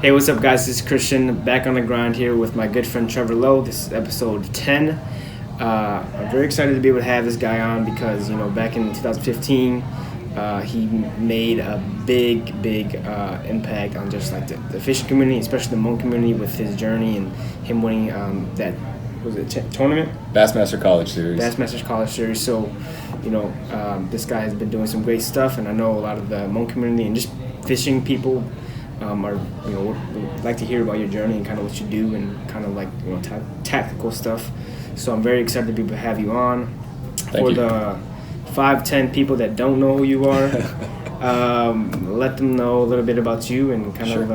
Hey, what's up, guys? This is Christian, back on the grind here with my good friend Trevor Lo. This is episode 10. I'm very excited to be able to have this guy on because, back in 2015, he made a big impact on just like the fishing community, especially the Hmong community, with his journey and him winning that tournament? Bassmaster College Series. Bassmasters College Series. So, this guy has been doing some great stuff, and I know a lot of the Hmong community and just fishing people would like to hear about your journey and kind of what you do and kind of like tactical stuff. So I'm very excited to be able to have you on. Thank you. The 5-10 people that don't know who you are, let them know a little bit about you and kind Sure. of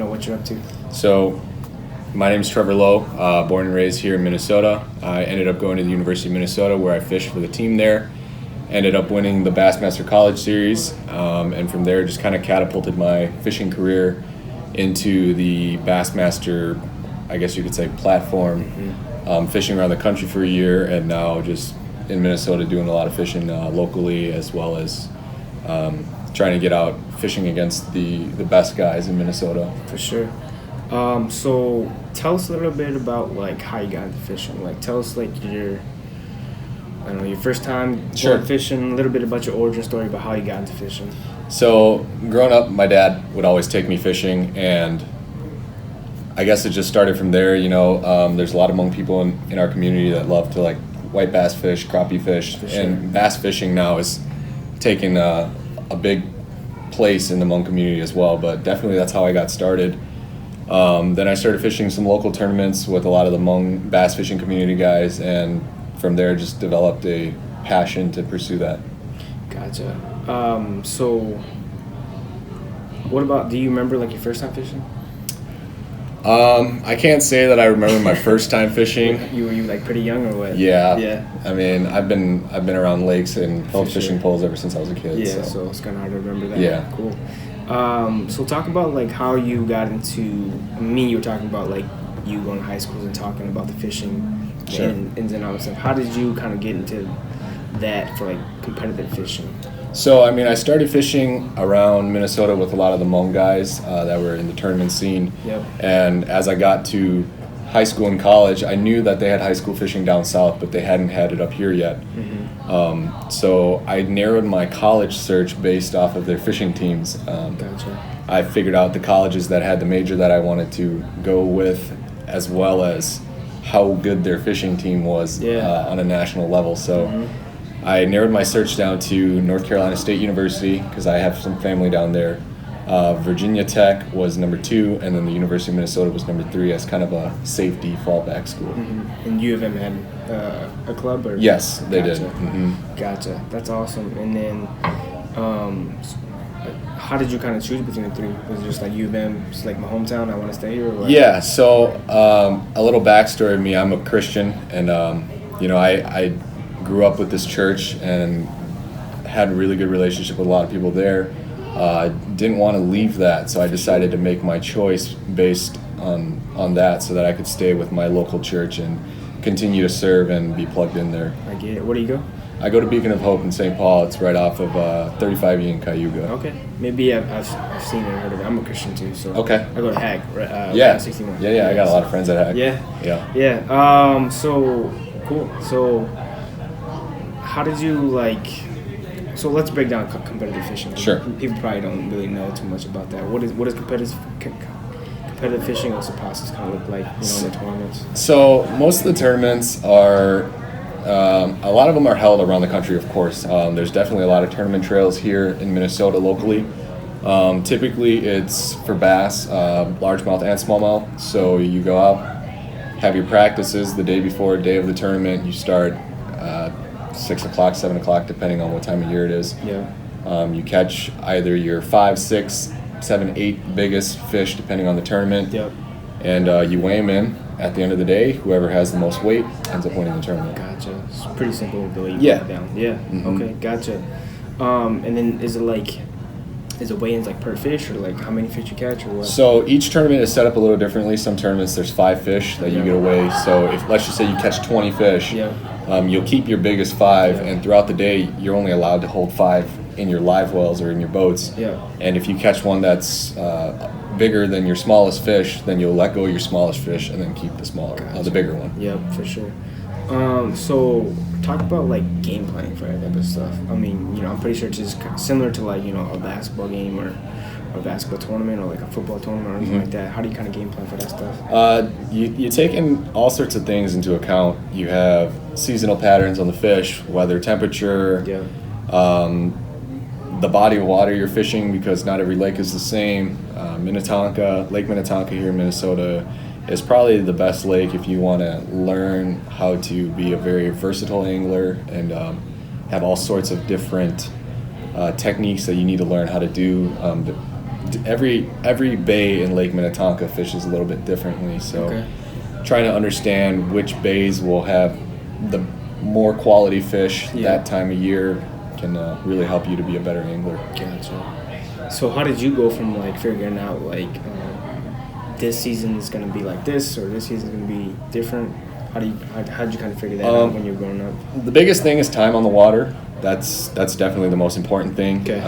what you're up to. So, my name is Trevor Lo, born and raised here in Minnesota. I ended up going to the University of Minnesota where I fished for the team there. Ended up winning the Bassmaster College Series, and from there just kind of catapulted my fishing career into the Bassmaster, I guess you could say, platform. Mm-hmm. Fishing around the country for a year, and now just in Minnesota doing a lot of fishing locally, as well as trying to get out fishing against the best guys in Minnesota. For sure. So tell us a little bit about like how you got into fishing. Like tell us like your first time Sure. going fishing, a little bit about your origin story, about how you got into fishing. So growing up, my dad would always take me fishing, and I guess it just started from there. There's a lot of Hmong people in our community that love to like white bass fish, crappie fish, For sure. and bass fishing now is taking a big place in the Hmong community as well. But definitely that's how I got started. Then I started fishing some local tournaments with a lot of the Hmong bass fishing community guys, and from there just developed a passion to pursue that. Gotcha. So what about, do you remember like your first time fishing? I can't say that I remember my first time fishing. Were you like pretty young or what? Yeah. Yeah. I mean, I've been around lakes and held For fishing sure. poles ever since I was a kid. Yeah, so it's kind of hard to remember that. Yeah. Cool. So talk about like how you got into, you were talking about like you going to high schools and talking about the fishing Sure. and ins and outs. How did you kind of get into that for like competitive fishing? So, I mean, I started fishing around Minnesota with a lot of the Hmong guys that were in the tournament scene. Yep. And as I got to high school and college, I knew that they had high school fishing down south, but they hadn't had it up here yet. Mm-hmm. So I narrowed my college search based off of their fishing teams. Gotcha. I figured out the colleges that had the major that I wanted to go with, as well as how good their fishing team was on a national level. So I narrowed my search down to North Carolina State University because I have some family down there. Virginia Tech was number 2, and then the University of Minnesota was number 3 as kind of a safety fallback school. Mm-hmm. And U of M had a club? Or? Yes, they Gotcha. did. Mm-hmm. Gotcha. That's awesome. And then how did you kind of choose between the three? Was it just like U of M, it's like my hometown, I want to stay here? Or what? Yeah, so a little backstory of me, I'm a Christian, and I grew up with this church and had a really good relationship with a lot of people there. Didn't want to leave that, so I decided to make my choice based on that so that I could stay with my local church and continue to serve and be plugged in there. I get it. Where do you go? I go to Beacon of Hope in St. Paul. It's right off of 35E in Cayuga. Okay. Maybe I've seen it or heard of it. I'm a Christian too, so Okay. I go to HAG. Yeah. 61. Yeah, I got a lot of friends at HAG. Yeah. Yeah. So cool. So how did you like? So let's break down competitive fishing. Sure. People probably don't really know too much about that. What is competitive fishing? What's the process kind of look like? In the tournaments. So most of the tournaments are. A lot of them are held around the country, of course. There's definitely a lot of tournament trails here in Minnesota locally. Typically, it's for bass, largemouth and smallmouth. So you go out, have your practices the day before, day of the tournament. You start 6 o'clock, 7 o'clock, depending on what time of year it is. Yeah. You catch either your 5, 6, 7, 8 biggest fish, depending on the tournament. Yep. And you weigh them in. At the end of the day, whoever has the most weight ends up winning the tournament. Gotcha. It's pretty simple the way you Yeah. break it down. Yeah. Mhm. Okay. Gotcha. And then is it weigh-ins like per fish or like how many fish you catch or what? So each tournament is set up a little differently. Some tournaments there's 5 fish that you get away. So if let's just say you catch 20 fish, Yeah. you'll keep your biggest 5, Yeah. and throughout the day, you're only allowed to hold 5 in your live wells or in your boats. Yeah. And if you catch one that's bigger than your smallest fish, then you'll let go of your smallest fish and then keep the bigger one. Yeah, for sure. So talk about like game planning for that type of stuff. I mean, you know, I'm pretty sure it's just similar to like, you know, a basketball game or a basketball tournament or like a football tournament or anything like that. How do you kind of game plan for that stuff? You take in all sorts of things into account. You have seasonal patterns on the fish, weather, temperature, the body of water you're fishing, because not every lake is the same. Lake Minnetonka here in Minnesota is probably the best lake if you want to learn how to be a very versatile angler and have all sorts of different techniques that you need to learn how to do. Every bay in Lake Minnetonka fishes a little bit differently, so trying to understand which bays will have the more quality fish that time of year can really help you to be a better angler. Gotcha. So how did you go from like figuring out like this season is going to be like this or this season is going to be different? How did you kind of figure that out when you were growing up? The biggest thing is time on the water. That's definitely the most important thing. Okay.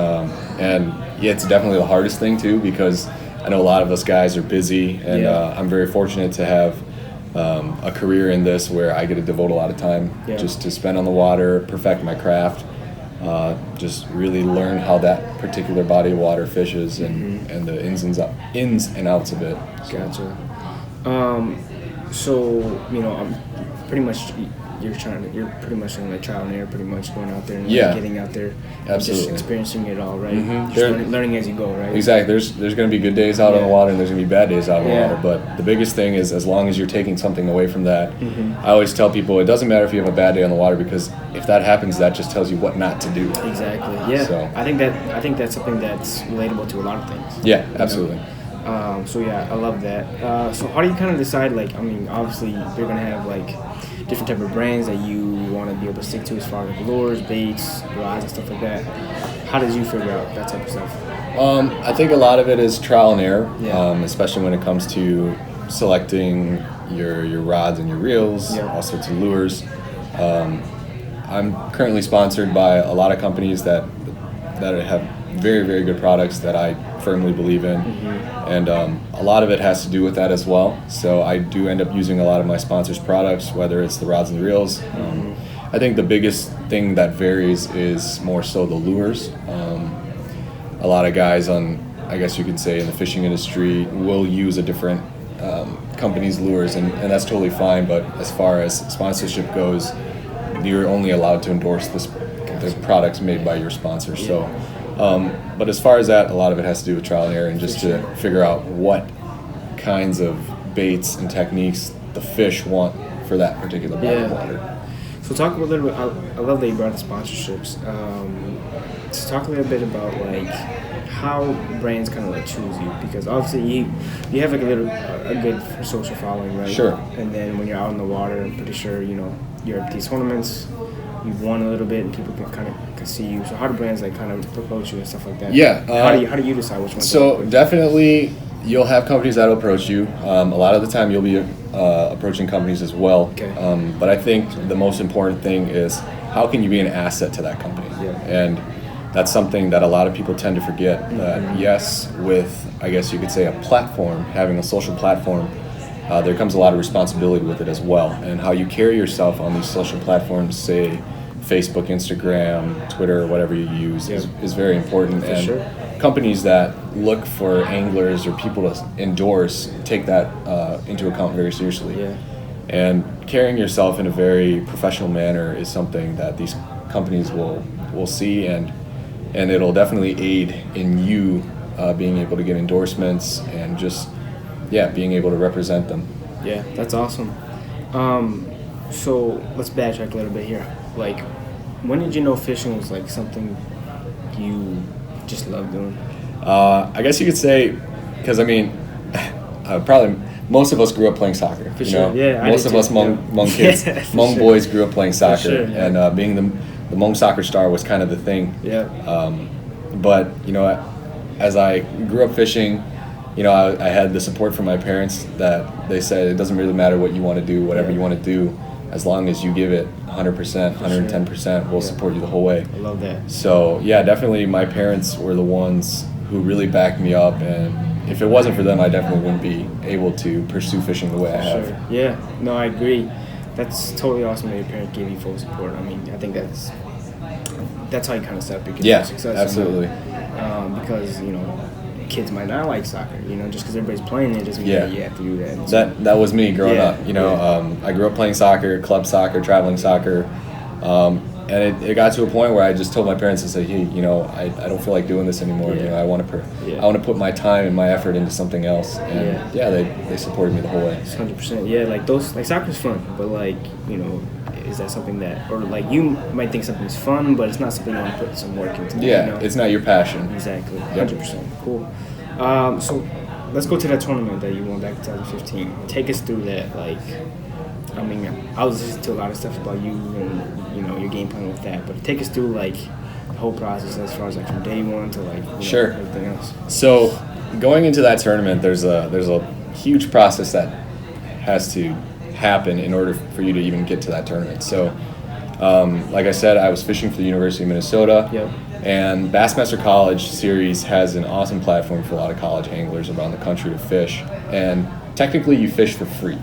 And it's definitely the hardest thing too, because I know a lot of us guys are busy, and I'm very fortunate to have a career in this where I get to devote a lot of time just to spend on the water, perfect my craft, just really learn how that particular body of water fishes and the ins and outs of it. Gotcha. So you know, I'm pretty much you're pretty much in like trial and error, pretty much going out there and getting out there, and just experiencing it all, right? Just learning as you go, right? Exactly. There's going to be good days out on the water, and there's going to be bad days out on the water. But the biggest thing is, as long as you're taking something away from that, I always tell people it doesn't matter if you have a bad day on the water, because if that happens, that just tells you what not to do. Exactly. Yeah. So I think that's something that's relatable to a lot of things. Yeah, absolutely. So yeah, I love that. So how do you kind of decide, like, I mean, obviously you're going to have like different type of brands that you want to be able to stick to as far as like lures, baits, rods, and stuff like that. How did you figure out that type of stuff? I think a lot of it is trial and error, especially when it comes to selecting your rods and your reels, all sorts of lures. I'm currently sponsored by a lot of companies that have very, very good products that I firmly believe in, and a lot of it has to do with that as well. So I do end up using a lot of my sponsors' products, whether it's the rods and the reels. I think the biggest thing that varies is more so the lures. A lot of guys I guess you could say in the fishing industry will use a different company's lures, and that's totally fine, but as far as sponsorship goes, you're only allowed to endorse the products made by your sponsor. So but as far as that, a lot of it has to do with trial and error, and just to figure out what kinds of baits and techniques the fish want for that particular body of water. So talk a little bit, I love that you brought the sponsorships. So talk a little bit about like how brands kind of like choose you, because obviously you have like a good social following, right? Sure. And then when you're out in the water, I'm pretty sure, you know, you're at these tournaments, you've won a little bit, and people can see you. So how do brands like kind of approach you and stuff like that? Yeah. How do you decide which one? So definitely, you'll have companies that will approach you. A lot of the time, you'll be approaching companies as well. Okay. But I think the most important thing is how can you be an asset to that company? Yeah. And that's something that a lot of people tend to forget. That yes, with I guess you could say a platform, having a social platform, there comes a lot of responsibility with it as well. And how you carry yourself on these social platforms, say Facebook, Instagram, Twitter, whatever you use, is very important. For sure. Companies that look for anglers or people to endorse take that into account very seriously. Yeah. And carrying yourself in a very professional manner is something that these companies will see, and it'll definitely aid in you being able to get endorsements and just being able to represent them. Yeah, that's awesome. So let's backtrack a little bit here. Like, when did you know fishing was like something you just love doing? I guess you could say, because I mean, probably most of us grew up playing soccer. For sure, yeah. Most of us Hmong kids, Hmong boys grew up playing soccer, sure, and being the Hmong soccer star was kind of the thing. Yeah. But you know, as I grew up fishing, you know, I had the support from my parents that they said it doesn't really matter what you want to do, whatever you want to do, as long as you give it 100%, 110%, we'll support you the whole way. I love that. So yeah, definitely my parents were the ones who really backed me up, and if it wasn't for them, I definitely wouldn't be able to pursue fishing the way I have. Yeah, no, I agree. That's totally awesome that your parents gave you full support. I mean, I think that's how you kind of set up your kids for success. Absolutely. Because, you know, kids might not like soccer, you know, just because everybody's playing it doesn't mean that you have to do that. And so, that was me growing up, you know. I grew up playing soccer, club soccer, traveling soccer, and it got to a point where I just told my parents, I said, hey, you know, I don't feel like doing this anymore. You know, I want to put my time and my effort into something else. And they supported me the whole way. 100%. Yeah, like soccer's fun, but like, you know, is that something that, or like you might think something's fun, but it's not something you want to put some work into. Yeah, you know? It's not your passion. Exactly. 100%. Cool. So let's go to that tournament that you won back in 2015. Take us through that. Like, I mean, I was listening to a lot of stuff about you and, you know, your game plan with that, but take us through like the whole process as far as like from day one to like know, everything else. So going into that tournament, there's a huge process that has to happen in order for you to even get to that tournament. So like I said, I was fishing for the University of Minnesota. And Bassmaster College Series has an awesome platform for a lot of college anglers around the country to fish. And technically you fish for free.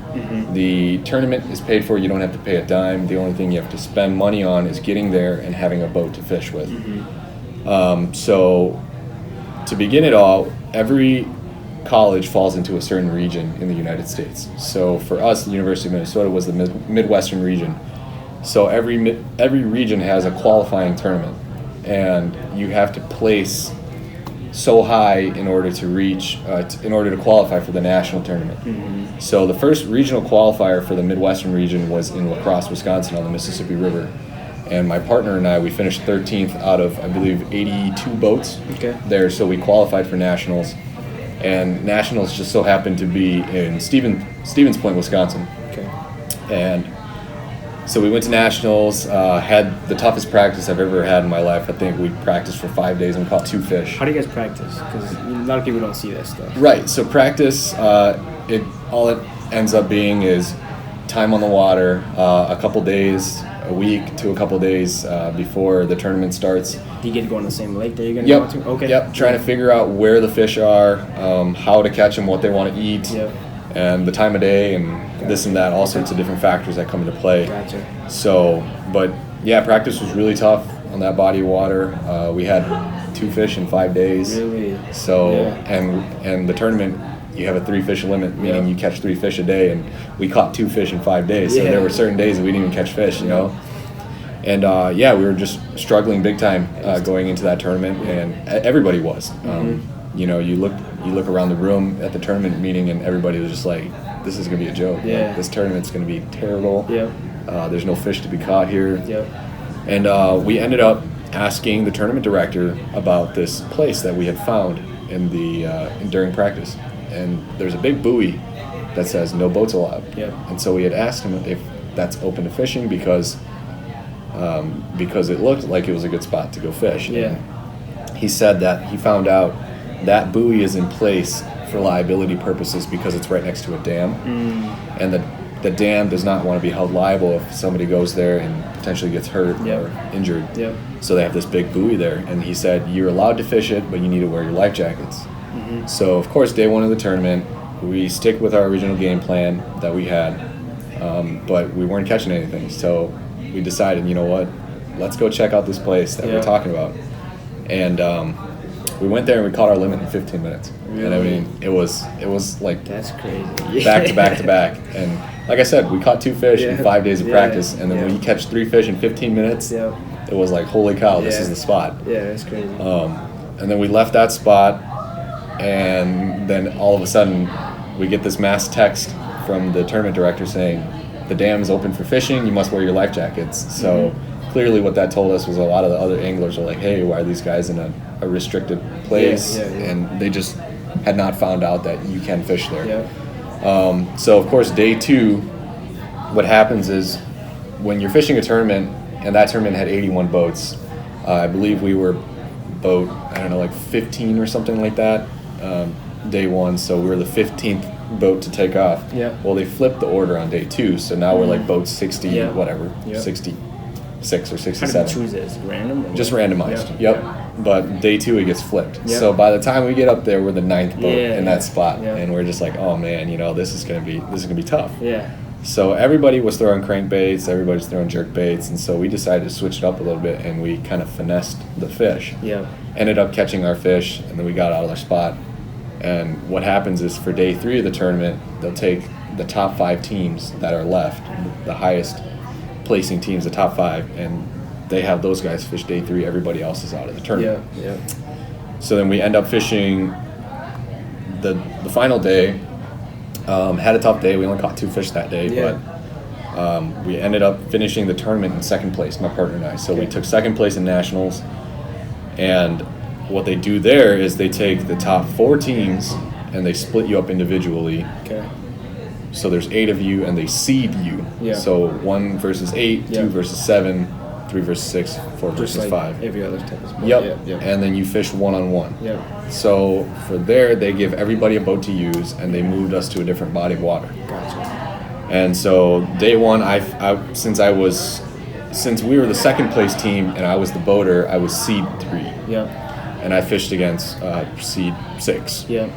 The tournament is paid for. You don't have to pay a dime. The only thing you have to spend money on is getting there and having a boat to fish with. So to begin it all, every college falls into a certain region in the United States. So for us, the University of Minnesota was the Midwestern region. So every region has a qualifying tournament, and you have to place so high in order to reach, in order to qualify for the national tournament. So the first regional qualifier for the Midwestern region was in La Crosse, Wisconsin, on the Mississippi River. And my partner and I, we finished 13th out of, I believe, 82 boats there. So we qualified for nationals. And nationals just so happened to be in Stevens Point, Wisconsin. And so we went to nationals, had the toughest practice I've ever had in my life. I think we practiced for 5 days and we caught 2 fish. How do you guys practice? Because a lot of people don't see that stuff. Right. So practice, all it ends up being is time on the water, a couple days, a week to a couple days before the tournament starts. Do you get to go on the same lake that you're going to go to? Okay. Yep. Trying to figure out where the fish are, how to catch them, what they want to eat, and the time of day, and this and that, all sorts of different factors that come into play. So, but yeah, practice was really tough on that body of water. We had 2 fish in 5 days. Really? So, and the tournament, you have a 3 fish limit, meaning you catch 3 fish a day, and we caught 2 fish in 5 days. So there were certain days that we didn't even catch fish, you know. And we were just struggling big time going into that tournament, and everybody was. You know, you look around the room at the tournament meeting, and everybody was just like, "This is gonna be a joke. Like, this tournament's gonna be terrible. There's no fish to be caught here." And we ended up asking the tournament director about this place that we had found in during practice, and there's a big buoy that says no boats allowed. And so we had asked him if that's open to fishing because it looked like it was a good spot to go fish. And he said that he found out that buoy is in place for liability purposes because it's right next to a dam, and the dam does not want to be held liable if somebody goes there and potentially gets hurt or injured. So they have this big buoy there, and he said you're allowed to fish it, but you need to wear your life jackets. So of course, day one of the tournament, we stick with our original game plan that we had, but we weren't catching anything. So we decided, you know what, let's go check out this place that we're talking about. And we went there and we caught our limit in 15 minutes. And I mean, it was like that's crazy. Back to back to back. And like I said, we caught 2 fish in 5 days of practice, and then when you catch 3 fish in 15 minutes, it was like, holy cow, this is the spot. That's crazy. And then we left that spot, and then all of a sudden we get this mass text from the tournament director saying, the dam is open for fishing, you must wear your life jackets. So clearly what that told us was a lot of the other anglers were like, hey, why are these guys in a restricted place? And they just had not found out that you can fish there. So of course, day 2, what happens is when you're fishing a tournament, and that tournament had 81 boats, I believe we were boat, I don't know, like 15 or something like that, day 1. So we were the 15th boat to take off. Yeah. Well, they flipped the order on day 2, so now we're like boat 60, Yeah. whatever, Yeah. 66 or How 67. do you choose this? Random? Or Just what? randomized. Yeah. Yep. But day 2 it gets flipped. Yep. So by the time we get up there, we're the 9th boat Yeah, in that spot, yeah. and we're just like, oh man, this is gonna be tough. Yeah. So everybody was throwing crankbaits, everybody's throwing jerk baits, and so we decided to switch it up a little bit, and we kind of finessed the fish. Yeah. Ended up catching our fish, and then we got out of our spot. And what happens is for day 3 of the tournament, they'll take the top 5 teams that are left, the highest placing teams, the top 5, and they have those guys fish day 3. Everybody else is out of the tournament. Yeah. So then we end up fishing the final day. Had a tough day. We only caught 2 fish that day, Yeah. but we ended up finishing the tournament in 2nd place, my partner and I. So we Okay. took 2nd place in nationals, and what they do there is they take the top 4 teams and they split you up individually. Okay. So there's 8 of you, and they seed you. Yeah. So 1 versus 8, Yeah. 2 versus 7, 3 versus 6, 4 Just versus like 5. every other type of sport. Yep. Yeah. And then you fish one-on-one. Yep. So for there, they give everybody a boat to use, and they moved us to a different body of water. Gotcha. And so day 1, since we were the 2nd place team and I was the boater, I was seed 3, Yep. and I fished against seed 6. Yep.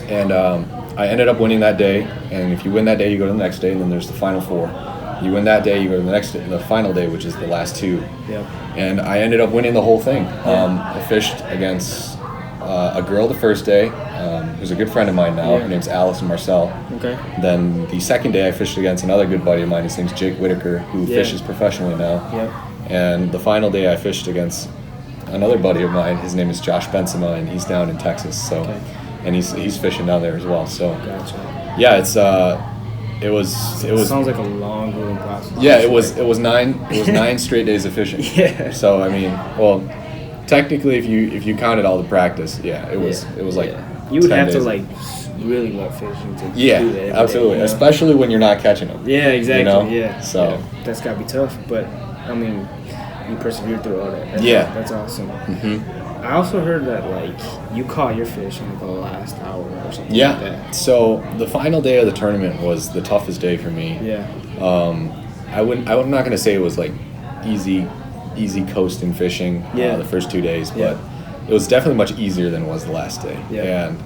And I ended up winning that day. And if you win that day, you go to the next day, and then there's the final 4. You win that day, you go to the final day, which is the last 2. Yep. And I ended up winning the whole thing. I fished against a girl the first day, who's a good friend of mine now. Yeah. Her name's Allison Marcel. Okay. Then the second day, I fished against another good buddy of mine. His name's Jake Whitaker, who Yeah. fishes professionally now. Yep. And the final day, I fished against another buddy of mine. His name is Josh Bensema, and he's down in Texas. So, Okay. and he's fishing down there as well. So, Gotcha. yeah, it was Sounds like a long, grueling process. yeah, it was 9 straight days of fishing. Yeah. So I mean, well, technically, if you counted all the practice, yeah, it was like Yeah. You would 10 have to days. like really love fishing to Yeah, do that. every day, absolutely, you know? especially when you're not catching them. Yeah, exactly. You know? Yeah. So- yeah. That's gotta be tough, but I mean, you persevered through all that. That's awesome. Hmm. I also heard that like you caught your fish in the last hour or something. Yeah. Like that. So the final day of the tournament was the toughest day for me. Yeah. I'm not gonna say it was like easy coasting fishing the first 2 days, but Yeah. it was definitely much easier than it was the last day. Yeah. And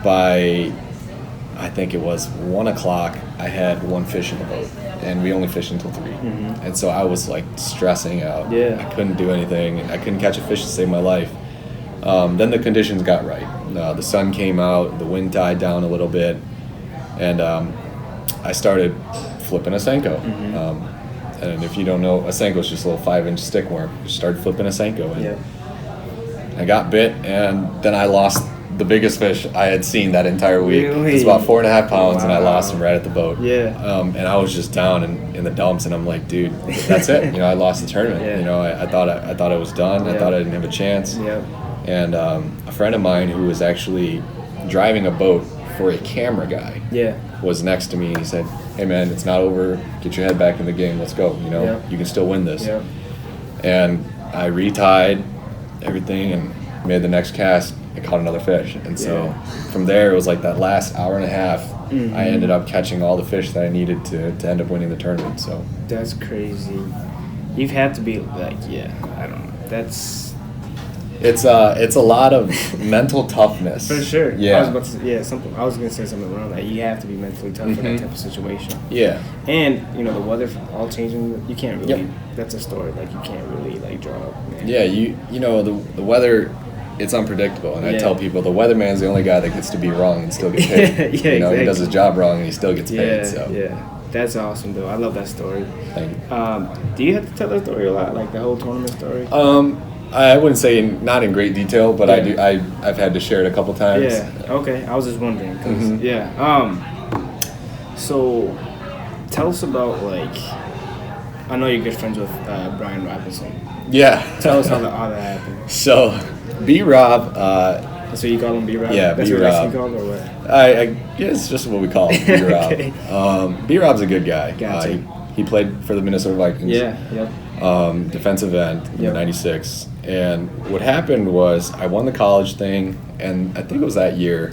by I think it was 1 o'clock, I had 1 fish in the boat, and we only fished until 3. Mhm. And so I was like stressing out. Yeah. I couldn't do anything, and I couldn't catch a fish to save my life. Then the conditions got right. The sun came out, the wind died down a little bit, and I started flipping a Senko. And if you don't know, a Senko is just a little 5-inch stick worm. Just started flipping a Senko, and Yeah. I got bit, and then I lost the biggest fish I had seen that entire week. Really? It's about 4.5 pounds, and I Wow. lost him right at the boat. Yeah. And I was just down in the dumps, and I'm like, dude, that's it. I lost the tournament. Yeah. I thought I was done. I Yeah. thought I didn't have a chance. Yeah. And a friend of mine who was actually driving a boat for a camera guy Yeah. was next to me, and he said, hey man, it's not over. Get your head back in the game. Let's go. Yeah. You can still win this. Yeah. And I retied everything and made the next cast and caught another fish. And so from there, it was like that last hour and a half, I ended up catching all the fish that I needed to end up winning the tournament. So That's crazy. You've had to be like, I don't know. That's it's a lot of mental toughness. for sure. Yeah. I was about to say, something. I was gonna say something around that. You have to be mentally tough for that type of situation. Yeah. And the weather all changing. You can't really. Yep. That's a story. Like you can't really like draw up. Yeah, the weather, it's unpredictable, and I Yeah. tell people the weatherman's the only guy that gets to be wrong and still get paid. Yeah, He does exactly. his job wrong and he still gets paid. Yeah. So Yeah. That's awesome though. I love that story. thank you. Do you have to tell that story a lot, like the whole tournament story? I wouldn't say not in great detail, but Yeah. I've had to share it a couple times. Yeah. Okay. I was just wondering. 'Cause, Mhm. Yeah. So, tell us about like. I know you're good friends with Brian Robinson. Yeah. Tell us how that happened. So, B-Rob, So you call him B-Rob? Yeah, That's B-Rob. what that's called or what? I guess it's just what we call him, B-Rob. Okay. B-Rob's a good guy. Gotcha. He played for the Minnesota Vikings. Yeah. Yep. Defensive end in Yep. '96. And what happened was I won the college thing, and I think it was that year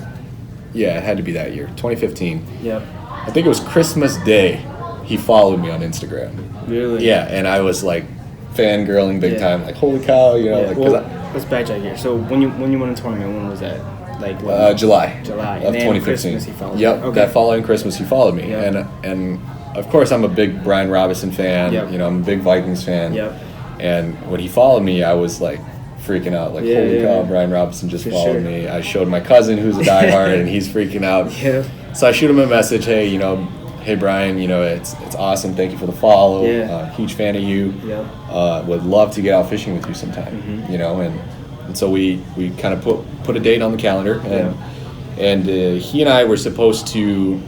Yeah, it had to be that year, 2015. Yep. I think it was Christmas Day. He followed me on Instagram. Really? Yeah, and I was like fangirling big Yeah. time, like holy cow, you know. Yeah. Like, Well, let's backtrack here. So when you won a tournament, when was that? Like what? July. July. Of And then 2015. Christmas he followed. Yep. Okay. That following Christmas he followed me, Yep. and of course I'm a big Brian Robinson fan. Yep. You know, I'm a big Vikings fan. Yep. And when he followed me, I was like freaking out, like Yeah, holy yeah. cow, Brian Robinson just For followed sure. me. I showed my cousin who's a diehard, and he's freaking out. Yeah. So I shoot him a message, hey, you know, hey Brian, you know, it's awesome. Thank you for the follow. Yeah. Huge fan of you. Yep. Would love to get out fishing with you sometime. Mhm. You know, and so we kind of put a date on the calendar, and he and I were supposed to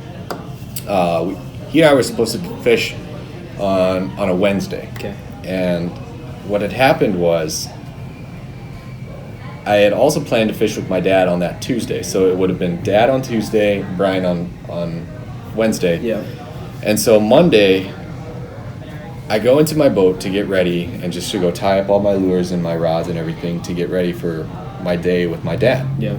fish on a Wednesday. Okay. And what had happened was I had also planned to fish with my dad on that Tuesday. So it would have been Dad on Tuesday, Brian on Wednesday. Yeah. And so Monday, I go into my boat to get ready and just to go tie up all my lures and my rods and everything to get ready for my day with my dad. Yeah.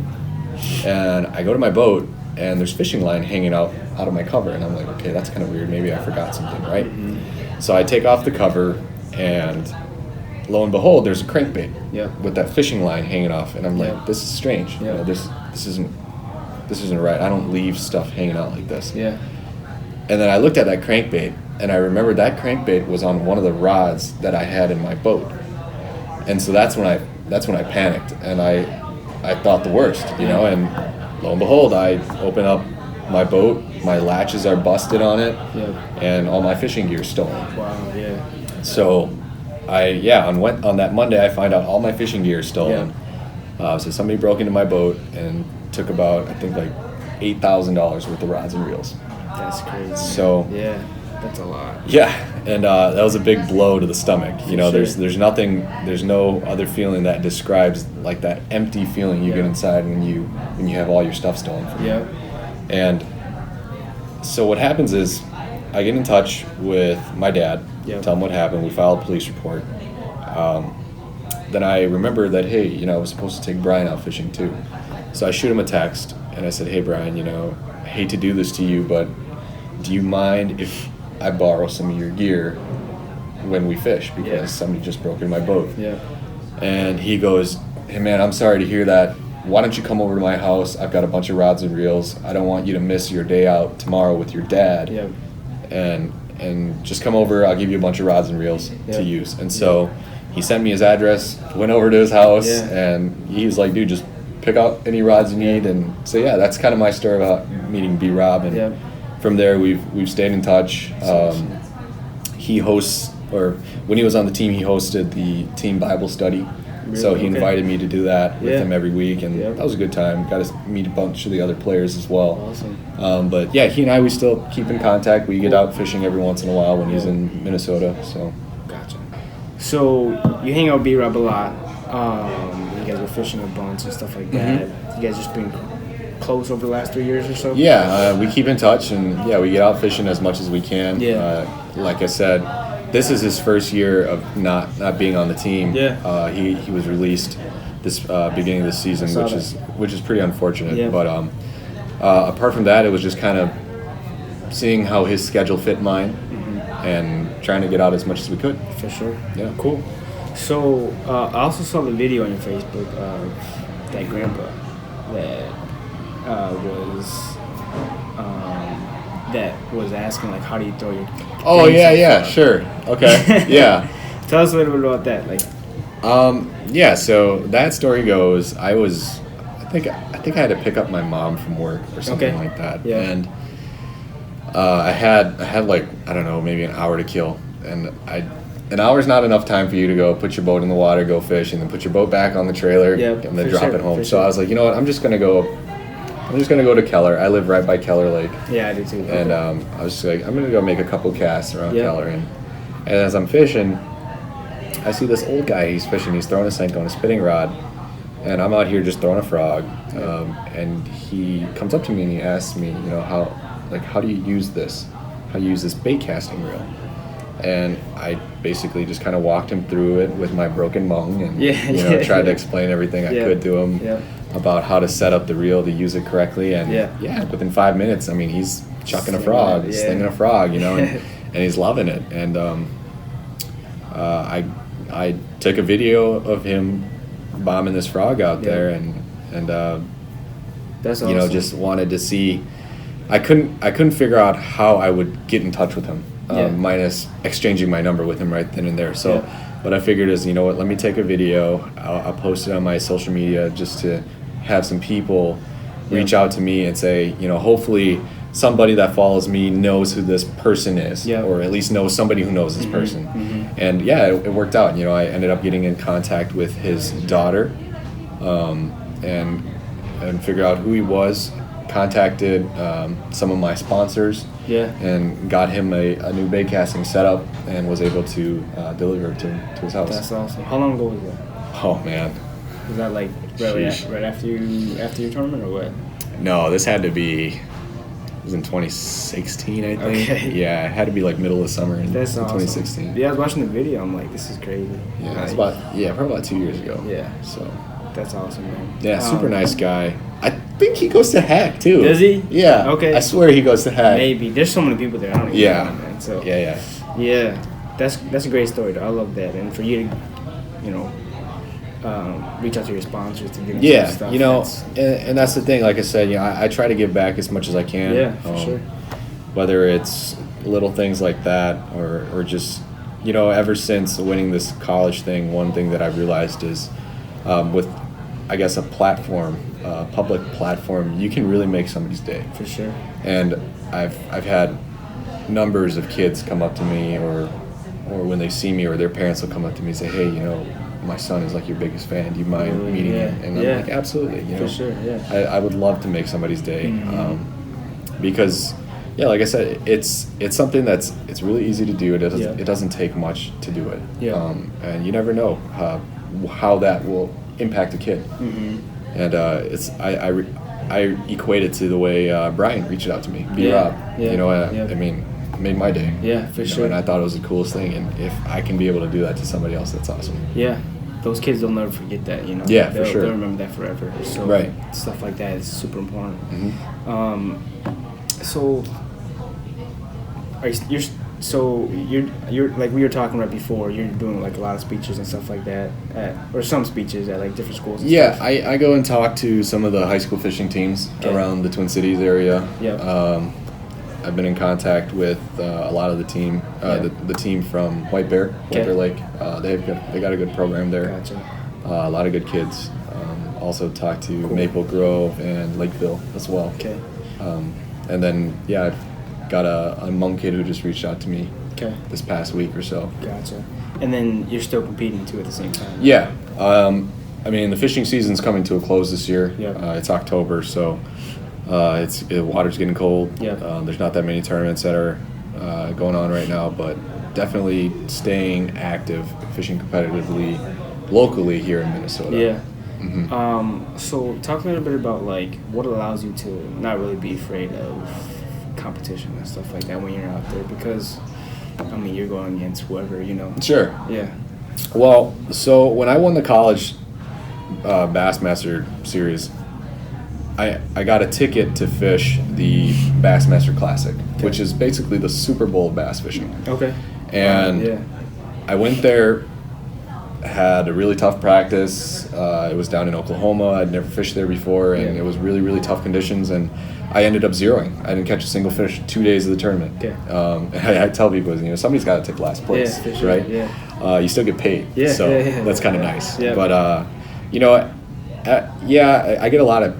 And I go to my boat and there's fishing line hanging out of my cover. And I'm like, okay, that's kind of weird. Maybe I forgot something, right? Mm-hmm. So I take off the cover and lo and behold, there's a crankbait Yeah. with that fishing line hanging off. And I'm like, Yeah. this is strange. Yeah. You know, this isn't right. I don't leave stuff hanging out like this. Yeah. And then I looked at that crankbait, and I remembered that crankbait was on one of the rods that I had in my boat. And so that's when I panicked, and I thought the worst, you know. And lo and behold, I open up my boat, my latches are busted on it, Yeah. and all my fishing gear stolen. Wow. Yeah. So on that Monday, I find out all my fishing gear is stolen. So somebody broke into my boat and took about, I think, like $8,000 worth of rods and reels. That's crazy. So yeah, that's a lot. yeah, and that was a big blow to the stomach. You know, Sure. there's no other feeling that describes like that empty feeling you get inside when you have all your stuff stolen from you. Yeah. And so what happens is I get in touch with my dad, Yep. tell him what happened. We filed a police report. Then I remember that, hey, you know, I was supposed to take Brian out fishing too. So I shoot him a text and I said, hey Brian, you know, I hate to do this to you, but do you mind if I borrow some of your gear when we fish, because Yeah. somebody just broke in my boat? Yeah. And he goes, hey man, I'm sorry to hear that. Why don't you come over to my house? I've got a bunch of rods and reels. I don't want you to miss your day out tomorrow with your dad. Yeah. And just come over. I'll give you a bunch of rods and reels Yeah. to use. And so he sent me his address, went over to his house, Yeah. and he was like, dude, just pick out any rods you need. And so yeah, that's kind of my story about meeting B Rob. And Yeah. from there, we've stayed in touch. awesome. He hosts, or when he was on the team, he hosted the team Bible study. So Really? he Okay. invited me to do that with Yeah. him every week, and Yeah. that was a good time. Got to meet a bunch of the other players as well. Awesome. But yeah, he and I, we still keep in contact. We get out fishing every once in a while when he's Yeah. in Minnesota. So Gotcha. So you hang out with B-Rob a lot. You guys were fishing a bunch and stuff like that. You guys just been close over the last 3 years or so? yeah, we keep in touch, and yeah, we get out fishing as much as we can. Yeah. Like I said, this is his first year of not being on the team. Yeah. He was released this beginning of the season, I saw which is pretty unfortunate. Yeah. But apart from that, it was just kind of seeing how his schedule fit mine, and trying to get out as much as we could. For sure. Yeah. Cool. So I also saw the video on your Facebook of that grandpa that was asking like, how do you throw your Oh things yeah, so yeah, far? sure, okay, yeah. Tell us a little bit about that. Like, Yeah, so that story goes, I think I had to pick up my mom from work or something Okay. like that. Yeah. And I had like, I don't know, maybe an hour to kill. And an hour's not enough time for you to go put your boat in the water, go fish, and then put your boat back on the trailer, Yeah, and then for drop sure, it home. for So sure. I was like, you know what, I'm just gonna go to Keller. I live right by Keller Lake. yeah, I do too. And I was just like, I'm gonna go make a couple casts around Yeah. Keller, and as I'm fishing, I see this old guy. He's fishing. He's throwing a sink on a spinning rod, and I'm out here just throwing a frog. And he comes up to me and he asks me, you know, how do you use this? How do you use this bait casting reel? And I basically just kind of walked him through it with my broken mung, and Yeah, you know, yeah, tried to yeah. explain everything I Yeah. could to him. Yeah. about how to set up the reel to use it correctly, and within 5 minutes, I mean, he's chucking a frog, slinging a frog, you know, and he's loving it. And I took a video of him bombing this frog out there, and that's awesome. You know, just wanted to see. I couldn't figure out how I would get in touch with him, minus exchanging my number with him right then and there. So, what I figured is, you know what, let me take a video. I'll post it on my social media just to have some people reach out to me and say, you know, hopefully somebody that follows me knows who this person is, or at least knows somebody who knows this person. And it worked out. You know, I ended up getting in contact with his daughter, and figure out who he was. Contacted some of my sponsors, and got him a new bait casting setup, and was able to deliver it to his house. That's awesome. How long ago was that? Oh man, was that like right after your tournament or what? No, this had to be. It was in 2016, I think. Okay. Yeah, it had to be like middle of summer in 2016. Yeah, I was watching the video. I'm like, this is crazy. Yeah, it's probably about 2 years ago. Yeah. So. That's awesome, man. Yeah, super nice guy. I think he goes to Hack too. Does he? Yeah. Okay. I swear he goes to Hack. Maybe. There's so many people there. I don't even know, man. So yeah. That's a great story, though. I love that, and for you to, you know, reach out to your sponsors to give them some stuff. You know, and that's the thing. Like I said, you know, I try to give back as much as I can. Yeah, for sure. Whether it's little things like that, or just, you know, ever since winning this college thing, one thing that I've realized is, with, I guess, a platform, public platform, you can really make somebody's day. For sure. And I've had numbers of kids come up to me, or when they see me, or their parents will come up to me and say, hey, you know, my son is like your biggest fan. Do you mind meeting him? And I'm like, absolutely. You know, for sure. Yeah. I would love to make somebody's day, because. Yeah, like I said, it's something it's really easy to do. It doesn't take much to do it. Yeah. And you never know how that will impact a kid. And I equate it to the way Brian reached out to me, B-Rob. You know, I mean, made my day. Yeah, for sure. And I thought it was the coolest thing. And if I can be able to do that to somebody else, that's awesome. Yeah. Those kids will never forget that, you know. Yeah, for sure. They'll remember that forever. So stuff like that is super important. So, you're like we were talking right before. You're doing like a lot of speeches and stuff like that, or some speeches at like different schools. And stuff. I go and talk to some of the high school fishing teams around the Twin Cities area. Yeah. I've been in contact with a lot of the team, the team from White Bear Lake. They got a good program there. Gotcha. A lot of good kids. Also talked to Maple Grove and Lakeville as well. Okay. And then I've got a Hmong kid who just reached out to me this past week or so. Gotcha. And then you're still competing too at the same time. Yeah. I mean, the fishing season's coming to a close this year. Yeah. It's October, so the water's getting cold. Yeah. There's not that many tournaments that are going on right now, but definitely staying active, fishing competitively, locally here in Minnesota. Yeah. So talk a little bit about like what allows you to not really be afraid of competition and stuff like that when you're out there, because I mean you're going against whoever, you know. Sure. Yeah. Well, so when I won the college Bassmaster series, I got a ticket to fish the Bassmaster Classic, which is basically the Super Bowl of bass fishing. Okay. And I went there, had a really tough practice. It was down in Oklahoma. I'd never fished there before, and it was really, really tough conditions, and I ended up zeroing. I didn't catch a single fish 2 days of the tournament. Okay. I tell people, you know, somebody's got to take last place, right? Yeah. You still get paid, so that's kind of nice. Yeah. But, you know, I get a lot of,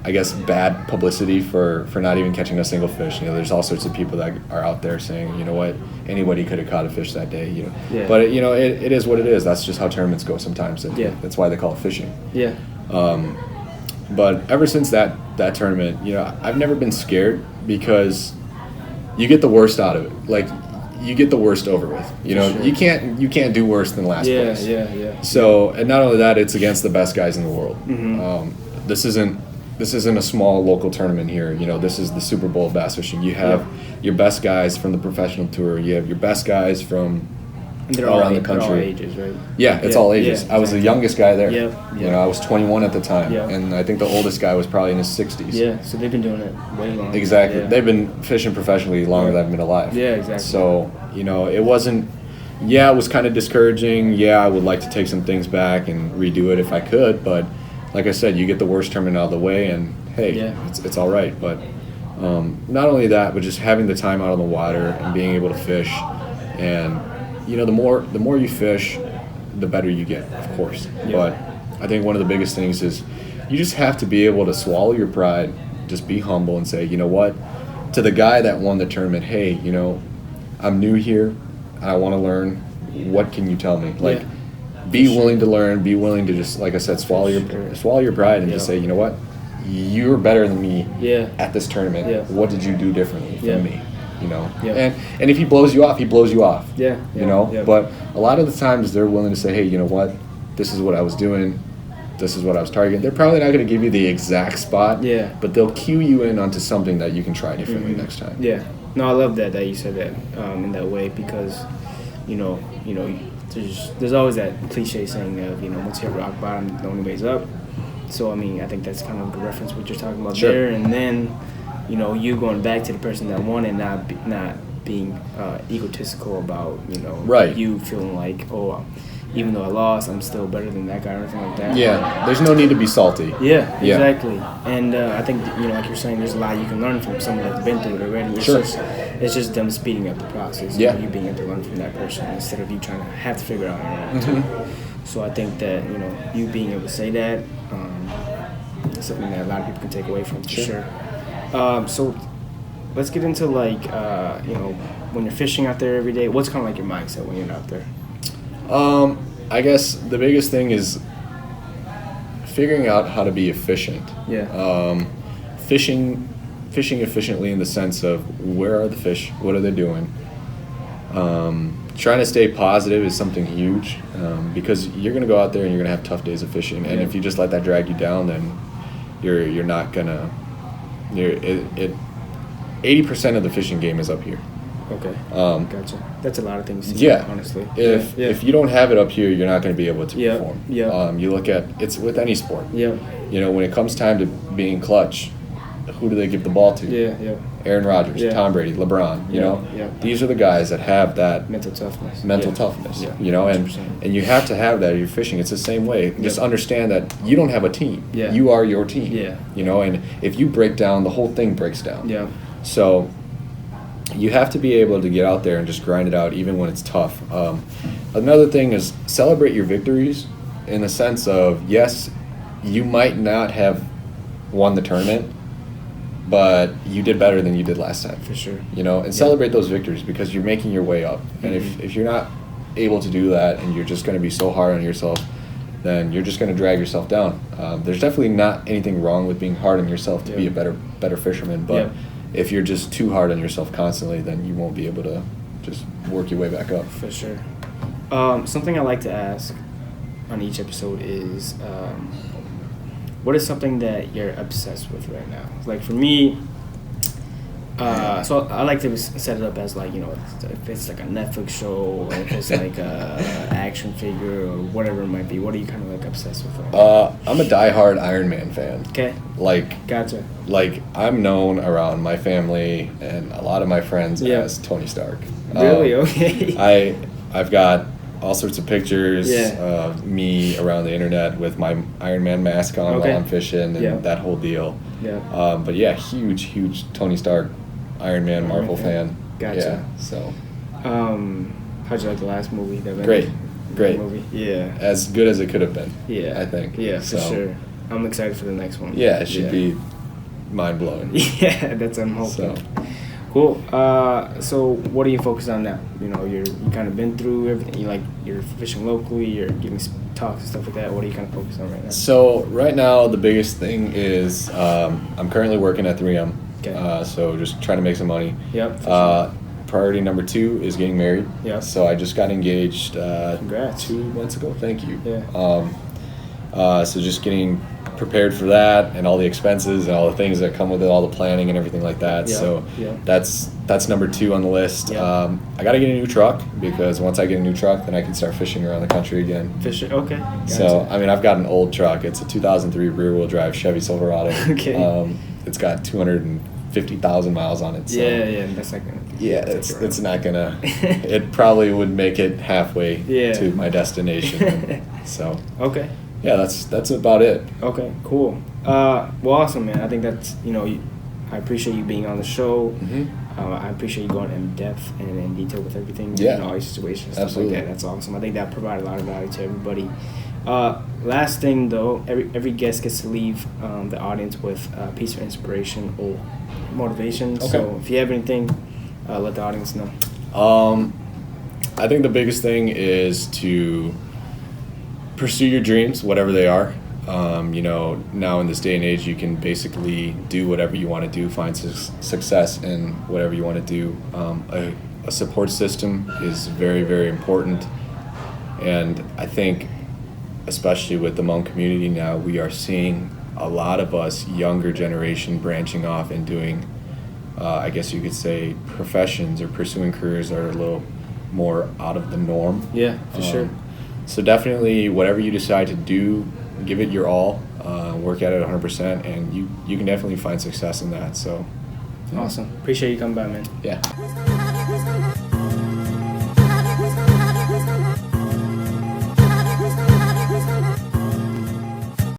I guess, bad publicity for not even catching a single fish. You know, there's all sorts of people that are out there saying, you know what, anybody could have caught a fish that day. You know, but you know, it is what it is. That's just how tournaments go sometimes. That's why they call it fishing. Yeah. But ever since that tournament, you know, I've never been scared because you get the worst out of it. Like, you get the worst over with. You know, you can't do worse than last place. Yeah. So, and not only that, it's against the best guys in the world. This isn't a small local tournament here. You know, this is the Super Bowl of bass fishing. You have your best guys from the professional tour. You have your best guys from And they're around the They're all country. ages, right? Yeah, it's Yeah, all ages. yeah, I was the exactly. youngest guy there. Yep, You yep. know, I was 21 at the time, Yep. and I think the oldest guy was probably in his 60s. Yeah, so they've been doing it way longer. Exactly. Yeah. They've been fishing professionally longer than I've been alive. Yeah, exactly. So, you know, it wasn't, yeah, it was kind of discouraging. Yeah, I would like to take some things back and redo it if I could. But like I said, you get the worst tournament out of the way, and hey, Yeah. it's all right. But not only that, but just having the time out on the water and being able to fish. And, you know, the more you fish, the better you get, of course. Yeah. But I think one of the biggest things is you just have to be able to swallow your pride, just be humble and say, you know what, to the guy that won the tournament, hey, you know, I'm new here, I want to learn. What can you tell me? Like, be willing to learn, be willing to just, like I said, swallow your pride and just say, you know what, you're better than me at this tournament. Yeah. What did you do differently from me? You know, Yeah. and if he blows you off, he blows you off. Yeah. You know, Yeah. but a lot of the times they're willing to say, hey, you know what, this is what I was doing, this is what I was targeting. They're probably not going to give you the exact spot, but they'll cue you in onto something that you can try differently next time. Yeah. No, I love that you said that in that way, because you know, there's always that cliche saying of, you know, once you hit rock bottom, the only way's up. So I mean, I think that's kind of a good reference what you're talking about there. And then, you know, you going back to the person that won and not being egotistical about, you know, you feeling like, oh, even though I lost, I'm still better than that guy or anything like that. Yeah, there's no need to be salty. Yeah, exactly. And I think, you know, like you're saying, there's a lot you can learn from someone that's been through it already. It's just them speeding up the process. You know, you being able to learn from that person instead of you trying to have to figure it out on your own. So I think that, you know, you being able to say that is something that a lot of people can take away from, for sure. So let's get into, like, you know, when you're fishing out there every day, what's kind of like your mindset when you're out there? I guess the biggest thing is figuring out how to be efficient. Fishing efficiently in the sense of where are the fish, what are they doing. Trying to stay positive is something huge, because you're going to go out there and you're going to have tough days of fishing, and if you just let that drag you down, then you're not gonna. 80% of the fishing game is up here. Okay. Gotcha. That's a lot of things to do, honestly. If you don't have it up here, you're not going to be able to perform. You look at, it's with any sport. You know, when it comes time to being clutch, who do they give the ball to? Aaron Rodgers, Tom Brady, LeBron. You know, these are the guys that have that mental toughness. You know, and you have to have that if you're fishing. It's the same way. Just understand that you don't have a team. You are your team. You know, and if you break down, the whole thing breaks down. So you have to be able to get out there and just grind it out even when it's tough. Another thing is celebrate your victories in the sense of, yes, you might not have won the tournament, but you did better than you did last time. For sure. You know, and celebrate those victories because you're making your way up. And if you're not able to do that and you're just going to be so hard on yourself, then you're just going to drag yourself down. There's definitely not anything wrong with being hard on yourself to be a better fisherman, but if you're just too hard on yourself constantly, then you won't be able to just work your way back up. For sure. Something I like to ask on each episode is, what is something that you're obsessed with right now? Like for me, so I like to set it up as, like, you know, if it's like a Netflix show or if it's like a action figure or whatever it might be. What are you kind of like obsessed with right now? I'm a diehard Iron Man fan. Okay. Like, gotcha. Like, I'm known around my family and a lot of my friends as Tony Stark. Really? Okay. I've got all sorts of pictures of me around the internet with my Iron Man mask on while I'm fishing and that whole deal. But yeah, huge Tony Stark, Iron Man, Marvel fan. Gotcha. Yeah, so. How'd you like the last movie? Great. Movie? Yeah. As good as it could have been. Yeah. I think. Yeah, for sure. I'm excited for the next one. Yeah, it should be mind-blowing. Yeah, that's what I'm hoping. So. Cool. So what are you focused on now? You know, you kind of been through everything. You're fishing locally. You're giving talks and stuff like that. What are you kind of focused on right now? So right now, the biggest thing is I'm currently working at 3M. Okay. So just trying to make some money. Yep. Sure. Priority number 2 is getting married. Yeah. So I just got engaged. Congrats. 2 months ago. Thank you. Yeah. So just getting prepared for that and all the expenses and all the things that come with it, all the planning and everything like that. So that's number 2 on the list. I got to get a new truck, because once I get a new truck, then I can start fishing around the country again. Fishing, okay. Gotcha. So, I mean, I've got an old truck. It's a 2003 rear-wheel drive Chevy Silverado. Okay. It's got 250,000 miles on it. So That's like it's not gonna. It probably would make it halfway to my destination. So okay. Yeah, that's about it. Okay, cool. Well, awesome, man. I think that's, I appreciate you being on the show. I appreciate you going in depth and in detail with everything. Yeah. All your situations, stuff Absolutely. like that. That's awesome. I think that provided a lot of value to everybody. Last thing, though, every guest gets to leave the audience with a piece of inspiration or motivation. Okay. So if you have anything, let the audience know. I think the biggest thing is to pursue your dreams, whatever they are. Now in this day and age, you can basically do whatever you want to do, find success in whatever you want to do. A support system is very, very important. And I think, especially with the Hmong community now, we are seeing a lot of us younger generation branching off and doing, I guess you could say, professions or pursuing careers that are a little more out of the norm. Yeah, for sure. So definitely, whatever you decide to do, give it your all, work at it 100%, and you can definitely find success in that. So, Awesome. Appreciate you coming by, man. Yeah.